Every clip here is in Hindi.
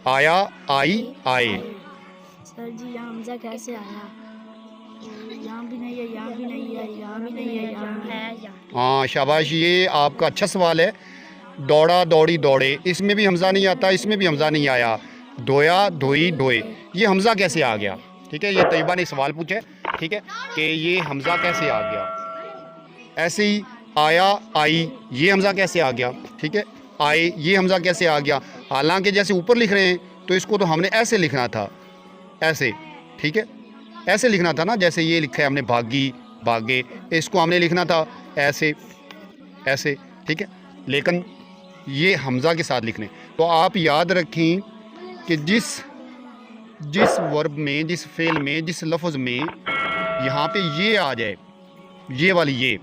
आया, आई, आए। सर जी यहाँ हमजा कैसे आया? यहाँ भी नहीं है, यहाँ भी नहीं है, यहाँ भी नहीं है, यहाँ है। हाँ शाबाश, ये आपका अच्छा सवाल है। दौड़ा, दौड़ी, दौड़े, इसमें भी हमज़ा नहीं आता, इसमें भी हमज़ा नहीं आया। धोया, धोई, धोए, ये हमज़ा कैसे आ गया? ठीक है, ये तैयबा ने सवाल पूछा है, ठीक है, कि ये हमज़ा कैसे आ गया। ऐसे ही आया, आई, ये हमज़ा कैसे आ गया? ठीक है, आए, ये हमज़ा कैसे आ गया? हालांकि जैसे ऊपर लिख रहे हैं तो इसको तो हमने ऐसे लिखना था, ऐसे, ठीक है, ऐसे लिखना था ना, जैसे ये लिखा है हमने भागी, भागे, इसको हमने लिखना था ऐसे, ऐसे, ठीक है, लेकिन ये हमज़ा के साथ लिखने। तो आप याद रखें कि जिस वर्ब में, जिस फेल में, जिस लफ्ज़ में यहाँ पे ये आ जाए, ये वाली ये,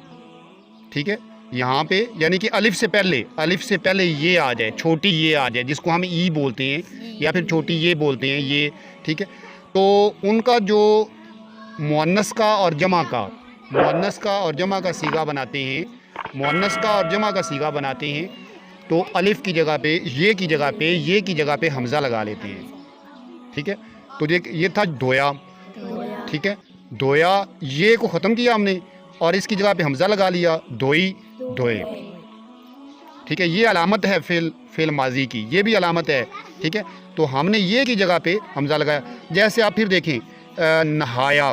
ठीक है, यहाँ पे यानी कि अलिफ से पहले ये आ जाए, छोटी ये आ जाए, जिसको हम ई बोलते हैं या फिर छोटी ये बोलते हैं, ये, ठीक है, तो उनका जो मुअन्नस का और जमा का, मुअन्नस का और जमा का सीगा बनाते हैं, मुअन्नस का और जमा का सीगा बनाते हैं, तो अलिफ की जगह पे, ये की जगह पे, ये की जगह पे हमज़ा लगा लेते हैं, ठीक है। तो ये था धोया, ठीक है, धोया, ये को ख़त्म किया हमने और इसकी जगह पे हमज़ा लगा लिया, धोई, धोए, ठीक है, ये अलामत है फेल माजी की, ये भी अलामत है, ठीक है। तो हमने ये की जगह पे हमज़ा लगाया। जैसे आप फिर देखें नहाया,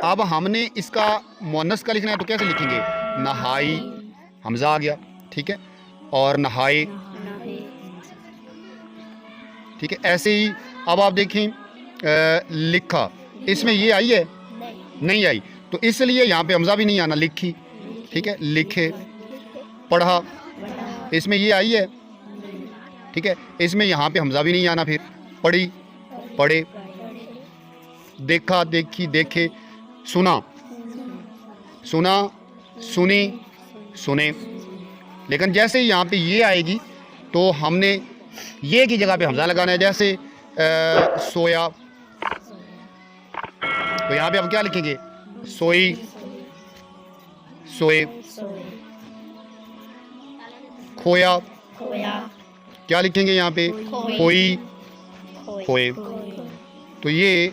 अब हमने इसका मुअन्नस का लिखना है तो कैसे लिखेंगे? नहाई, हमज़ा आ गया, ठीक है, और नहाए, ठीक है। ऐसे ही अब आप देखें लिखा, इसमें ये आई है? नहीं आई, तो इसलिए यहाँ पे हमज़ा भी नहीं आना, लिखी, ठीक है, लिखे। पढ़ा, इसमें ये आई है, ठीक है, इसमें यहाँ पे हमज़ा भी नहीं आना, फिर पढ़ी, पढ़े। देखा, देखी, देखे। सुना, सुना, सुनी, सुने। लेकिन जैसे ही यहाँ पे ये आएगी तो हमने ये की जगह पे हमज़ा लगाना है। जैसे सोया, तो यहाँ पे अब क्या लिखेंगे? सोई, सोए। खोया, क्या लिखेंगे यहाँ पे? खोई, खोए। तो ये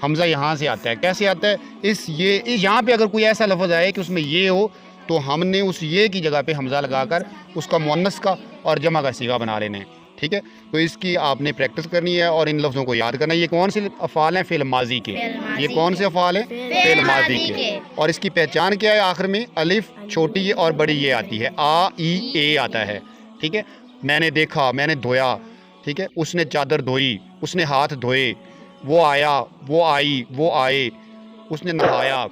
हमज़ा यहाँ से आता है। कैसे आता है? इस यहाँ पे अगर कोई ऐसा लफ्ज़ आए कि उसमें ये हो तो हमने उस ये की जगह पे हमज़ा लगाकर उसका मुअन्नस का और जमा का सीगा बना लेना है, ठीक है। तो इसकी आपने प्रैक्टिस करनी है और इन लफ्ज़ों को याद करना है। ये कौन से अफ़ाल हैं? फ़ेल माजी के। ये कौन से अफ़ाल हैं? फ़ेल माजी के। और इसकी पहचान क्या है? आखिर में अलिफ, छोटी ये और बड़ी ये आती है, आ, ई, ए आता है, ठीक है। मैंने देखा, मैंने धोया, ठीक है, उसने चादर धोई, उसने हाथ धोए, वो आया, वो आई, वो आए, उसने नहाया,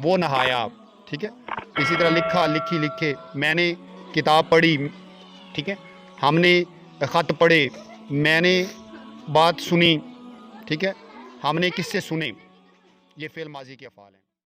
वो नहाया, ठीक है। इसी तरह लिखा, लिखी, लिखे। मैंने किताब पढ़ी, ठीक है, हमने ख़त पढ़े, मैंने बात सुनी, ठीक है, हमने किससे सुने। ये फ़ेल माजी के अफ़ाल हैं।